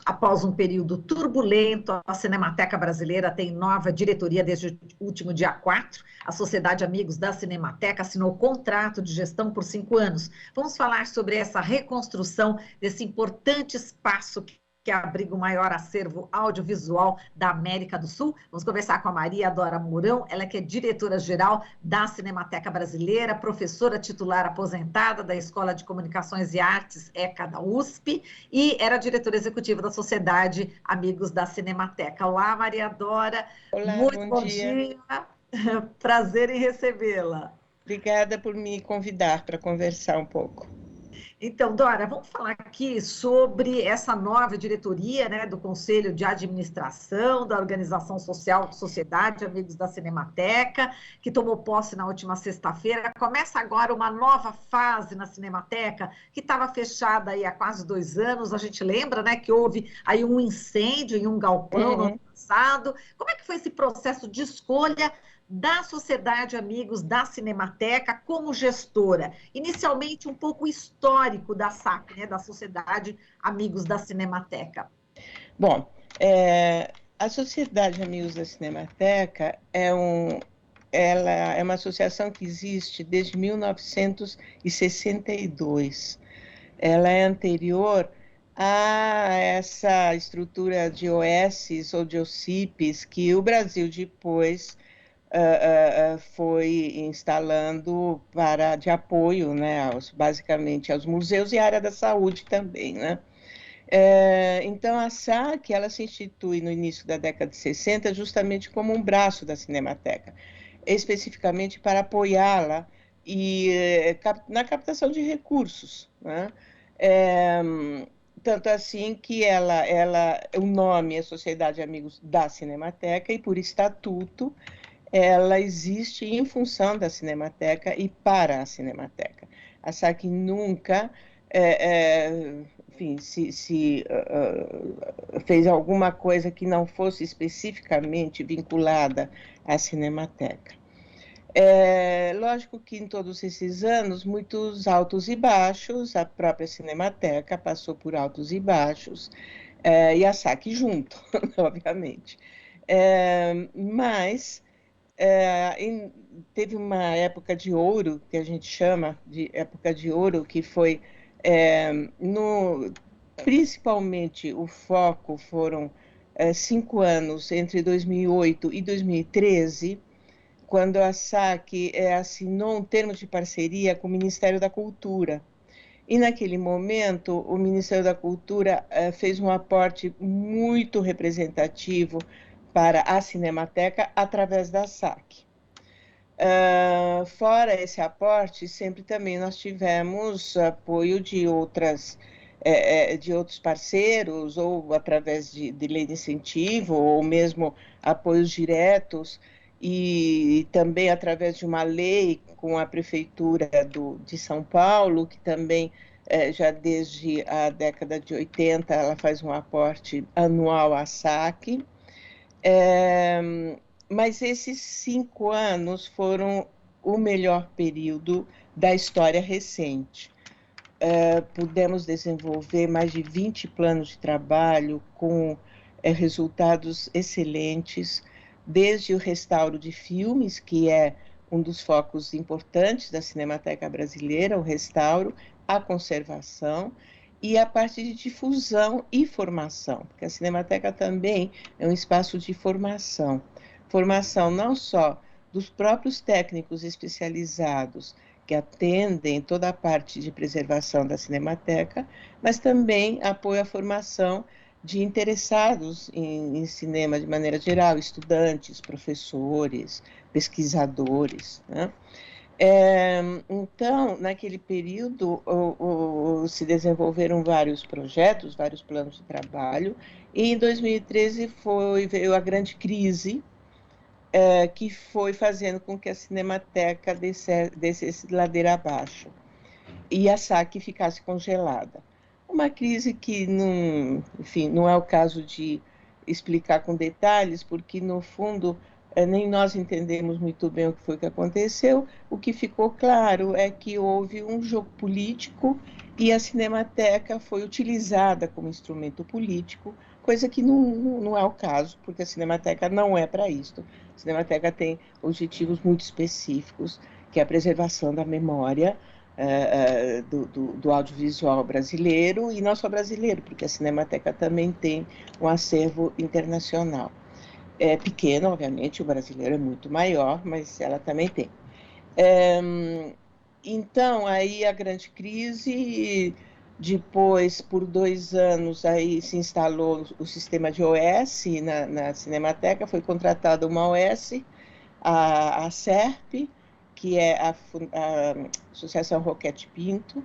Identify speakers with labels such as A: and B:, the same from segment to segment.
A: Após um período turbulento, a Cinemateca Brasileira tem nova diretoria desde o último dia 4. A Sociedade Amigos da Cinemateca assinou contrato de gestão por 5 anos. Vamos falar sobre essa reconstrução desse importante espaço que abriga o maior acervo audiovisual da América do Sul. Vamos conversar com a Maria Dora Mourão, ela que é diretora-geral da Cinemateca Brasileira, professora titular aposentada da Escola de Comunicações e Artes, ECA, da USP, e era diretora executiva da Sociedade Amigos da Cinemateca. Olá, Maria Dora.
B: Olá,
A: Muito
B: bom
A: bom
B: dia.
A: dia. Prazer em recebê-la.
B: Obrigada por me convidar para conversar um pouco.
A: Então, Dora, vamos falar aqui sobre essa nova diretoria, né, do Conselho de Administração da Organização Social Sociedade Amigos da Cinemateca, que tomou posse na última sexta-feira. Começa agora uma nova fase na Cinemateca, que estava fechada aí há quase 2 anos. A gente lembra, né, que houve aí um incêndio em um galpão no ano passado. Como é que foi esse processo de escolha da Sociedade Amigos da Cinemateca como gestora? Inicialmente, um pouco histórico da SAC, né, da Sociedade Amigos da Cinemateca.
B: Bom, a Sociedade Amigos da Cinemateca ela é uma associação que existe desde 1962. Ela é anterior a essa estrutura de OS ou de OCIPs que o Brasil depois foi instalando de apoio, né, basicamente aos museus e à área da saúde também, né? Então, a SAC, ela se institui no início da década de 60 justamente como um braço da Cinemateca, especificamente para apoiá-la na captação de recursos, né? Tanto assim que o nome é Sociedade Amigos da Cinemateca e, por estatuto, ela existe em função da Cinemateca e para a Cinemateca. A SAC nunca, enfim, fez alguma coisa que não fosse especificamente vinculada à Cinemateca. Lógico que em todos esses anos, muitos altos e baixos, a própria Cinemateca passou por altos e baixos, e a SAC junto, obviamente. Mas teve uma época de ouro, que a gente chama de época de ouro, que foi, principalmente o foco foram 5 anos, entre 2008 e 2013, quando a SAC assinou um termo de parceria com o Ministério da Cultura. E naquele momento, o Ministério da Cultura fez um aporte muito representativo para a Cinemateca através da SAC. Fora esse aporte, sempre também nós tivemos apoio de outros parceiros, ou através de lei de incentivo, ou mesmo apoios diretos, e também através de uma lei com a Prefeitura de São Paulo, que também, já desde a década de 80, ela faz um aporte anual à SAC. Mas esses 5 anos foram o melhor período da história recente. Pudemos desenvolver mais de 20 planos de trabalho com resultados excelentes, desde o restauro de filmes, que é um dos focos importantes da Cinemateca Brasileira, o restauro, a conservação, e a parte de difusão e formação, porque a Cinemateca também é um espaço de formação. Formação não só dos próprios técnicos especializados que atendem toda a parte de preservação da Cinemateca, mas também apoio à formação de interessados em cinema de maneira geral, estudantes, professores, pesquisadores, né? Então, naquele período, se desenvolveram vários projetos, vários planos de trabalho, e em 2013 veio a grande crise, que foi fazendo com que a Cinemateca descesse ladeira abaixo, e a SAC ficasse congelada. Uma crise que, enfim, não é o caso de explicar com detalhes, porque, no fundo, nem nós entendemos muito bem o que foi que aconteceu. O que ficou claro é que houve um jogo político e a Cinemateca foi utilizada como instrumento político, coisa que não é o caso, porque a Cinemateca não é para isso. A Cinemateca tem objetivos muito específicos, que é a preservação da memória do audiovisual brasileiro, e não só brasileiro, porque a Cinemateca também tem um acervo internacional. É pequeno, obviamente, o brasileiro é muito maior, mas ela também tem. Então, aí a grande crise, depois, por 2 anos, aí se instalou o sistema de OS na Cinemateca, foi contratada uma OS, a SERP, que é a Associação Roquete Pinto,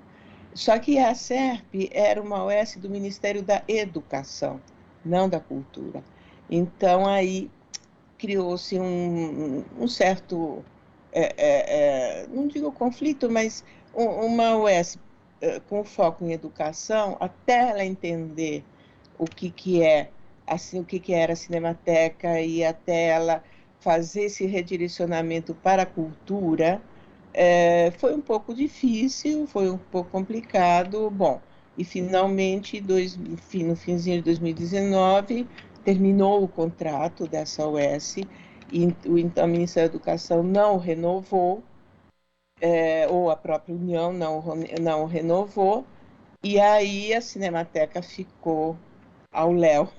B: só que a SERP era uma OS do Ministério da Educação, não da Cultura. Então, aí criou-se um certo, não digo conflito, mas uma OS com foco em educação, até ela entender o que é, assim, o que era a Cinemateca, e até ela fazer esse redirecionamento para a cultura, foi um pouco difícil, foi um pouco complicado. Bom, e finalmente, no finzinho de 2019, terminou o contrato dessa OS, e então a Ministério da Educação não renovou, ou a própria União não renovou, e aí a Cinemateca ficou ao léu,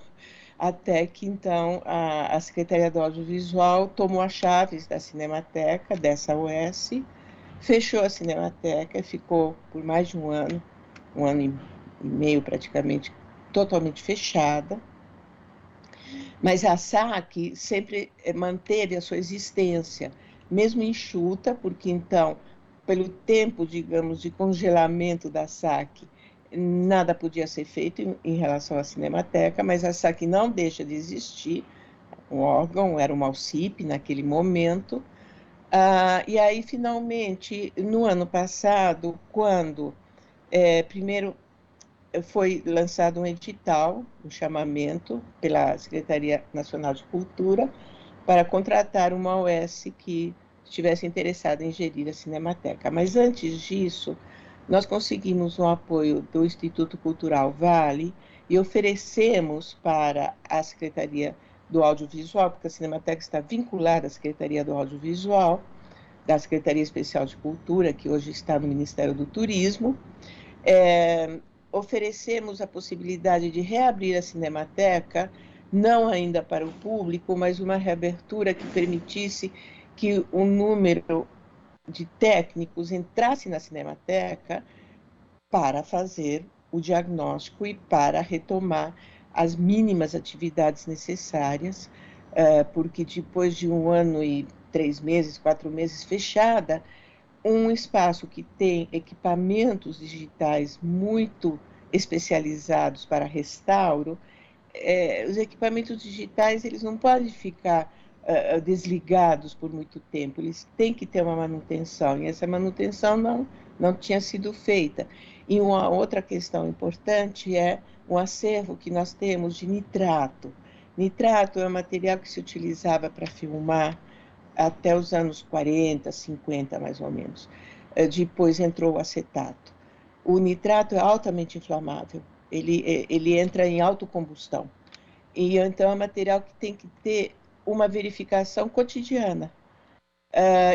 B: até que então a Secretaria do Audiovisual tomou as chaves da Cinemateca, dessa OS, fechou a Cinemateca e ficou por mais de um ano e meio praticamente, totalmente fechada. Mas a SAC sempre manteve a sua existência, mesmo enxuta, porque então, pelo tempo, digamos, de congelamento da SAC, nada podia ser feito em relação à Cinemateca, mas a SAC não deixa de existir, um órgão, era uma ALCIP naquele momento. E aí, finalmente, no ano passado, quando, primeiro, foi lançado um edital, um chamamento pela Secretaria Nacional de Cultura para contratar uma OS que estivesse interessada em gerir a Cinemateca. Mas antes disso, nós conseguimos um apoio do Instituto Cultural Vale e oferecemos para a Secretaria do Audiovisual, porque a Cinemateca está vinculada à Secretaria do Audiovisual, da Secretaria Especial de Cultura, que hoje está no Ministério do Turismo. Oferecemos a possibilidade de reabrir a Cinemateca, não ainda para o público, mas uma reabertura que permitisse que um número de técnicos entrasse na Cinemateca para fazer o diagnóstico e para retomar as mínimas atividades necessárias, porque depois de 1 ano e 3 meses, 4 meses fechada, um espaço que tem equipamentos digitais muito especializados para restauro, os equipamentos digitais eles não podem ficar desligados por muito tempo, eles têm que ter uma manutenção, e essa manutenção não tinha sido feita. E uma outra questão importante é um acervo que nós temos de nitrato. Nitrato é um material que se utilizava para filmar até os anos 40, 50, mais ou menos. Depois entrou o acetato. O nitrato é altamente inflamável, ele entra em autocombustão. E então é um material que tem que ter uma verificação cotidiana.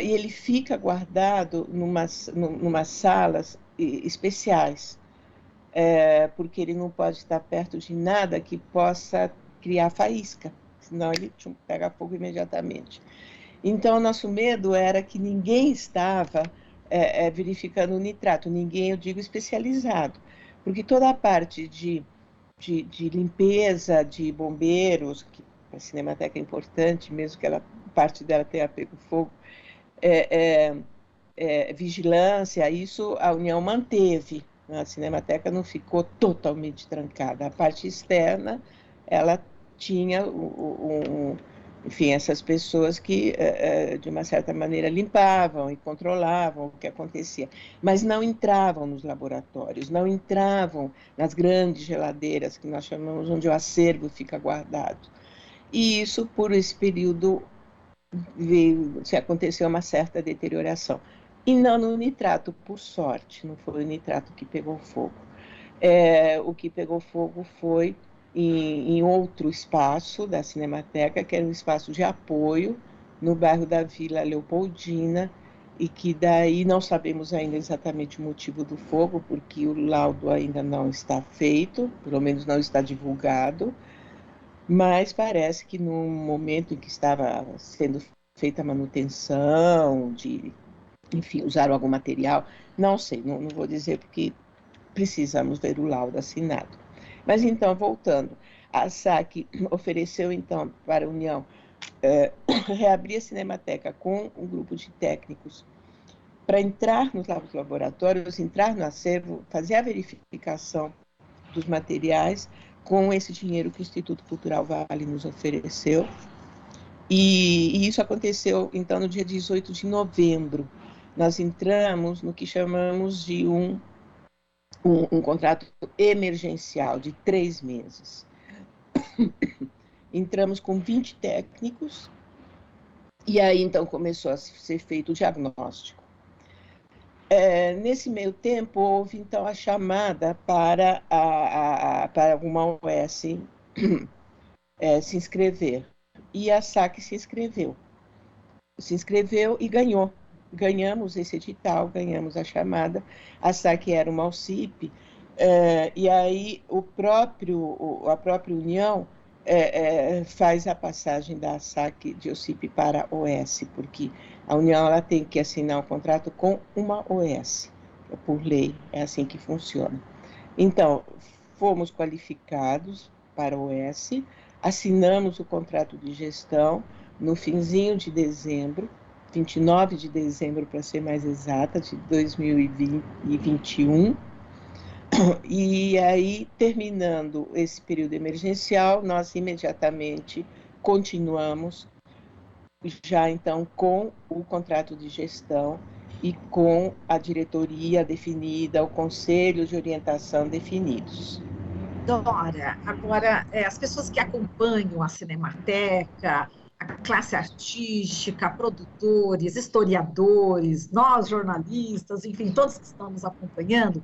B: E ele fica guardado numas salas especiais, porque ele não pode estar perto de nada que possa criar faísca, senão ele pega fogo imediatamente. Então, o nosso medo era que ninguém estava verificando o nitrato, ninguém, eu digo, especializado, porque toda a parte de limpeza de bombeiros, que a Cinemateca é importante, mesmo que parte dela tenha pego fogo, vigilância, isso a União manteve, a Cinemateca não ficou totalmente trancada. A parte externa, ela tinha enfim, essas pessoas que, de uma certa maneira, limpavam e controlavam o que acontecia, mas não entravam nos laboratórios, não entravam nas grandes geladeiras, que nós chamamos, onde o acervo fica guardado. E isso, por esse período, aconteceu uma certa deterioração. E não no nitrato, por sorte, não foi o nitrato que pegou fogo. O que pegou fogo foi em outro espaço da Cinemateca, que era um espaço de apoio no bairro da Vila Leopoldina, e que daí não sabemos ainda exatamente o motivo do fogo, porque o laudo ainda não está feito, pelo menos não está divulgado, mas parece que no momento em que estava sendo feita a manutenção, enfim, usaram algum material, não sei, não vou dizer porque precisamos ver o laudo assinado. Mas então, voltando, a SAC ofereceu então para a União reabrir a Cinemateca com um grupo de técnicos para entrar nos laboratórios, entrar no acervo, fazer a verificação dos materiais com esse dinheiro que o Instituto Cultural Vale nos ofereceu. E isso aconteceu, então, no dia 18 de novembro. Nós entramos no que chamamos de um contrato emergencial de 3 meses. Entramos com 20 técnicos, e aí, então, começou a ser feito o diagnóstico. Nesse meio tempo, houve, então, a chamada para uma OS se inscrever. E a SAC se inscreveu e ganhou. Ganhamos esse edital, ganhamos a chamada. A SAC era uma OCIP, e aí a própria União faz a passagem da SAC de OCIP para a OS, porque a União ela tem que assinar um contrato com uma OS, por lei, é assim que funciona. Então, fomos qualificados para a OS, assinamos o contrato de gestão no finzinho de dezembro, 29 de dezembro, para ser mais exata, de 2021. E aí, terminando esse período emergencial, nós imediatamente continuamos já então com o contrato de gestão e com a diretoria definida, o conselho de orientação definidos.
A: Dora, agora, as pessoas que acompanham a Cinemateca, a classe artística, produtores, historiadores, nós jornalistas, enfim, todos que estamos acompanhando,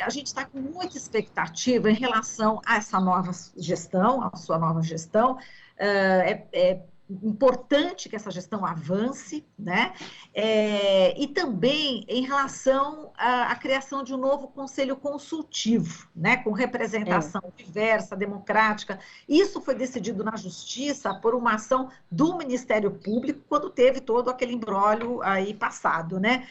A: a gente está com muita expectativa em relação a essa nova gestão, a sua nova gestão. É importante que essa gestão avance, né? E também em relação à criação de um novo conselho consultivo, né? Com representação diversa, democrática. Isso foi decidido na Justiça por uma ação do Ministério Público quando teve todo aquele imbróglio aí passado, né?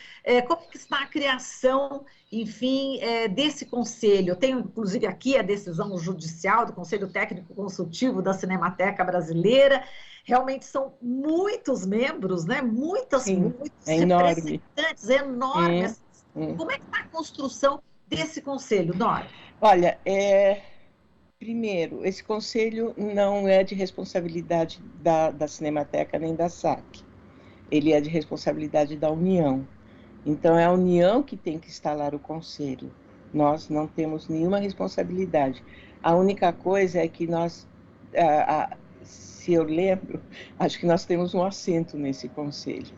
A: Como que está a criação, enfim, desse conselho? Eu tenho, inclusive, aqui a decisão judicial do Conselho Técnico Consultivo da Cinemateca Brasileira. Realmente são muitos membros, né? Muitos representantes, é enorme. Como é que está a construção desse conselho, Nora?
B: Olha, primeiro, esse conselho não é de responsabilidade da Cinemateca nem da SAC. Ele é de responsabilidade da União. Então, é a União que tem que instalar o conselho. Nós não temos nenhuma responsabilidade. A única coisa é que nós... se eu lembro, acho que nós temos um assento nesse conselho.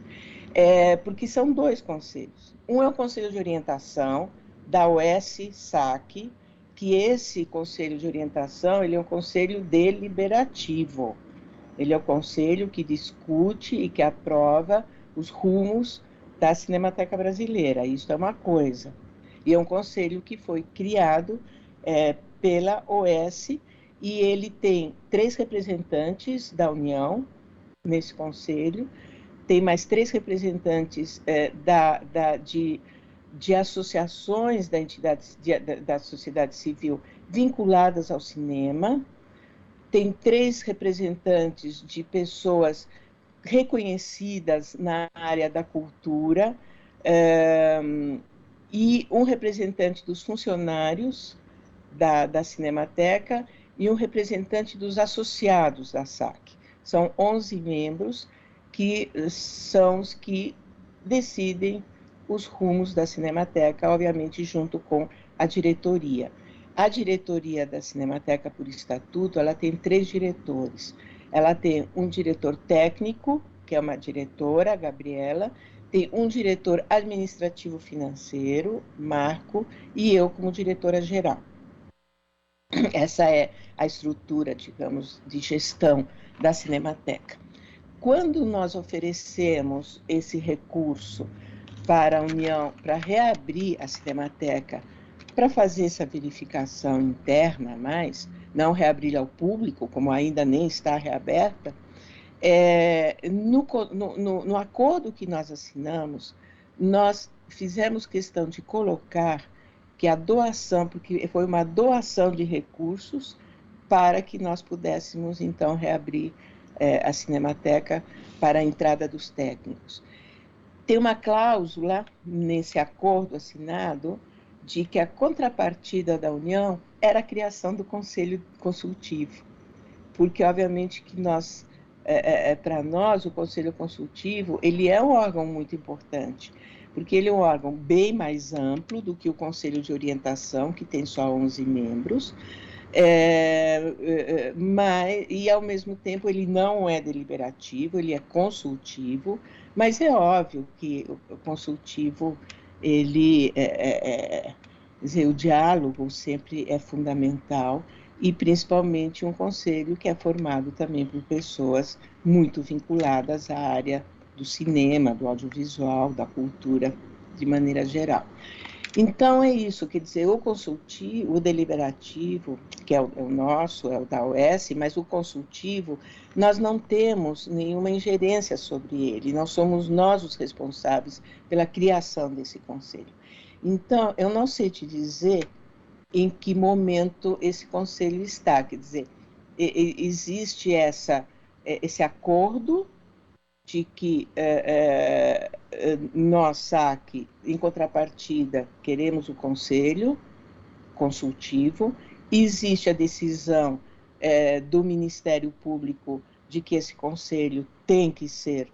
B: Porque são 2 conselhos. Um é o Conselho de Orientação da OS-SAC, que esse Conselho de Orientação ele é um conselho deliberativo. Ele é o conselho que discute e que aprova os rumos da Cinemateca Brasileira. Isso é uma coisa. E é um conselho que foi criado pela OS, e ele tem 3 representantes da União nesse conselho, tem mais 3 representantes de associações da sociedade civil vinculadas ao cinema, tem 3 representantes de pessoas reconhecidas na área da cultura, e um representante dos funcionários da Cinemateca, e um representante dos associados da SAC. São 11 membros que são os que decidem os rumos da Cinemateca, obviamente junto com a diretoria. A diretoria da Cinemateca, por estatuto, ela tem 3 diretores. Ela tem um diretor técnico, que é uma diretora, a Gabriela, tem um diretor administrativo financeiro, Marco, e eu como diretora-geral. Essa é a estrutura, digamos, de gestão da Cinemateca. Quando nós oferecemos esse recurso para a União, para reabrir a Cinemateca, para fazer essa verificação interna, mas não reabrir ao público, como ainda nem está reaberta, no acordo que nós assinamos, nós fizemos questão de colocar que a doação, porque foi uma doação de recursos para que nós pudéssemos, então, reabrir a Cinemateca para a entrada dos técnicos. Tem uma cláusula nesse acordo assinado de que a contrapartida da União era a criação do Conselho Consultivo, porque, obviamente, que nós, para nós, o Conselho Consultivo, ele é um órgão muito importante, porque ele é um órgão bem mais amplo do que o Conselho de Orientação, que tem só 11 membros, e, ao mesmo tempo, ele não é deliberativo, ele é consultivo, mas é óbvio que o consultivo, ele, dizer, o diálogo sempre é fundamental, e principalmente um conselho que é formado também por pessoas muito vinculadas à área do cinema, do audiovisual, da cultura, de maneira geral. Então, é isso, quer dizer, o consultivo, o deliberativo, que é o nosso, é o da OS, mas o consultivo, nós não temos nenhuma ingerência sobre ele, não somos nós os responsáveis pela criação desse conselho. Então, eu não sei te dizer em que momento esse conselho está, quer dizer, existe esse acordo de que nós, SAC, em contrapartida, queremos o conselho consultivo, existe a decisão do Ministério Público de que esse conselho tem que ser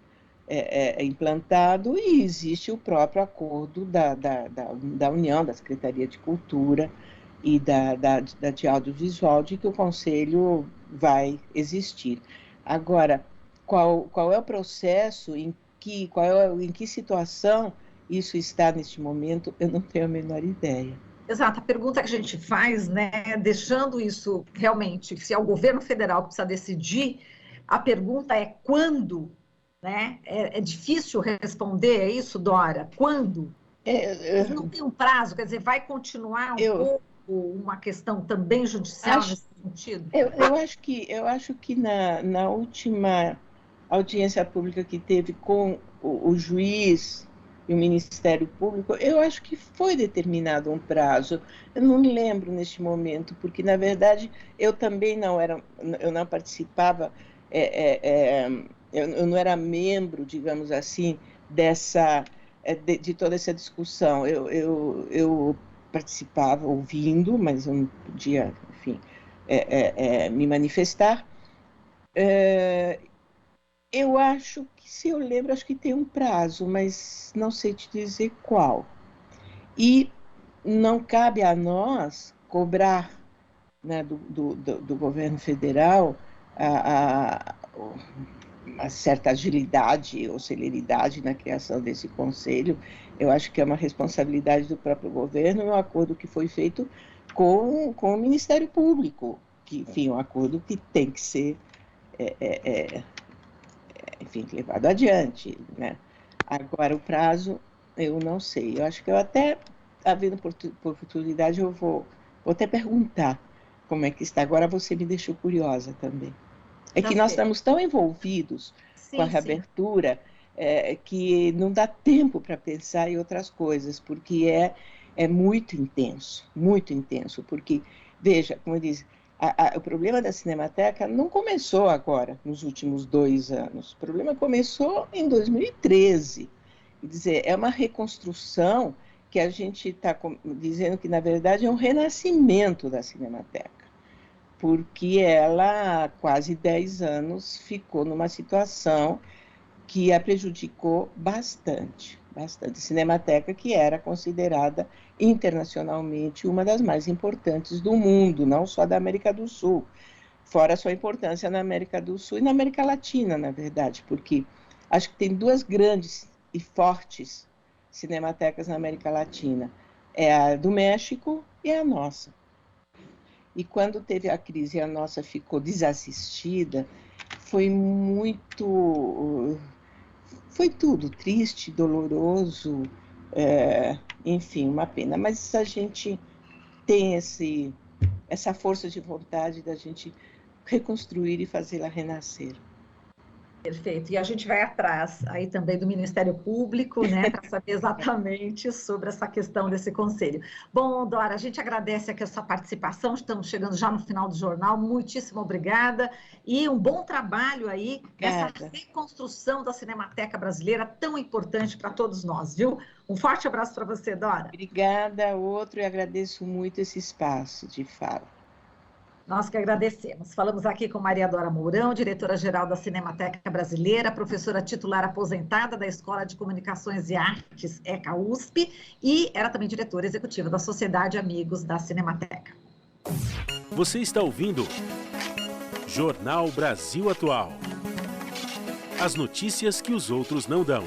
B: implantado, e existe o próprio acordo da União, da Secretaria de Cultura e de Audiovisual, de que o conselho vai existir. Agora, qual é o processo, em que situação isso está neste momento, eu não tenho a menor ideia.
A: Exato, a pergunta que a gente faz, né, deixando isso realmente, se é o governo federal que precisa decidir, a pergunta é quando, né? É difícil responder, é isso, Dora? Quando? Não tem um prazo, quer dizer, vai continuar pouco uma questão também judicial nesse sentido?
B: Eu acho que na última audiência pública que teve com o juiz e o Ministério Público, eu acho que foi determinado um prazo. Eu não me lembro neste momento, porque, na verdade, eu também eu não participava, eu não era membro, digamos assim, de toda essa discussão. Eu participava ouvindo, mas eu não podia, enfim, me manifestar. Eu acho que, se eu lembro, acho que tem um prazo, mas não sei te dizer qual. E não cabe a nós cobrar, né, do governo federal uma certa agilidade ou celeridade na criação desse conselho. Eu acho que é uma responsabilidade do próprio governo, um acordo que foi feito com o Ministério Público, que, enfim, um acordo que tem que ser enfim, levado adiante, né? Agora, o prazo, eu não sei. Eu acho que eu até, havendo oportunidade, eu vou até perguntar como é que está. Agora você me deixou curiosa também. É que nós estamos tão envolvidos com a reabertura que não dá tempo para pensar em outras coisas, porque é muito intenso, porque, veja, como eu disse, o problema da Cinemateca não começou agora, nos últimos 2 anos. O problema começou em 2013. Quer dizer, é uma reconstrução que a gente está dizendo que, na verdade, é um renascimento da Cinemateca, porque ela, há quase 10 anos, ficou numa situação que a prejudicou bastante. A Cinemateca, que era considerada internacionalmente uma das mais importantes do mundo, não só da América do Sul, fora a sua importância na América do Sul e na América Latina, na verdade, porque acho que tem 2 grandes e fortes cinematecas na América Latina. É a do México e a nossa. E quando teve a crise e a nossa ficou desassistida, foi tudo triste, doloroso, enfim, uma pena. Mas a gente tem essa força de vontade da gente reconstruir e fazê-la renascer.
A: Perfeito. E a gente vai atrás aí também do Ministério Público, né, para saber exatamente sobre essa questão desse conselho. Bom, Dora, a gente agradece aqui a sua participação, estamos chegando já no final do jornal, muitíssimo obrigada e um bom trabalho aí nessa reconstrução da Cinemateca Brasileira, tão importante para todos nós, viu? Um forte abraço para você, Dora.
B: Obrigada, outro, e agradeço muito esse espaço de fala.
A: Nós que agradecemos. Falamos aqui com Maria Dora Mourão, diretora-geral da Cinemateca Brasileira, professora titular aposentada da Escola de Comunicações e Artes, ECA USP, e era também diretora executiva da Sociedade Amigos da Cinemateca.
C: Você está ouvindo Jornal Brasil Atual. As notícias que os outros não dão.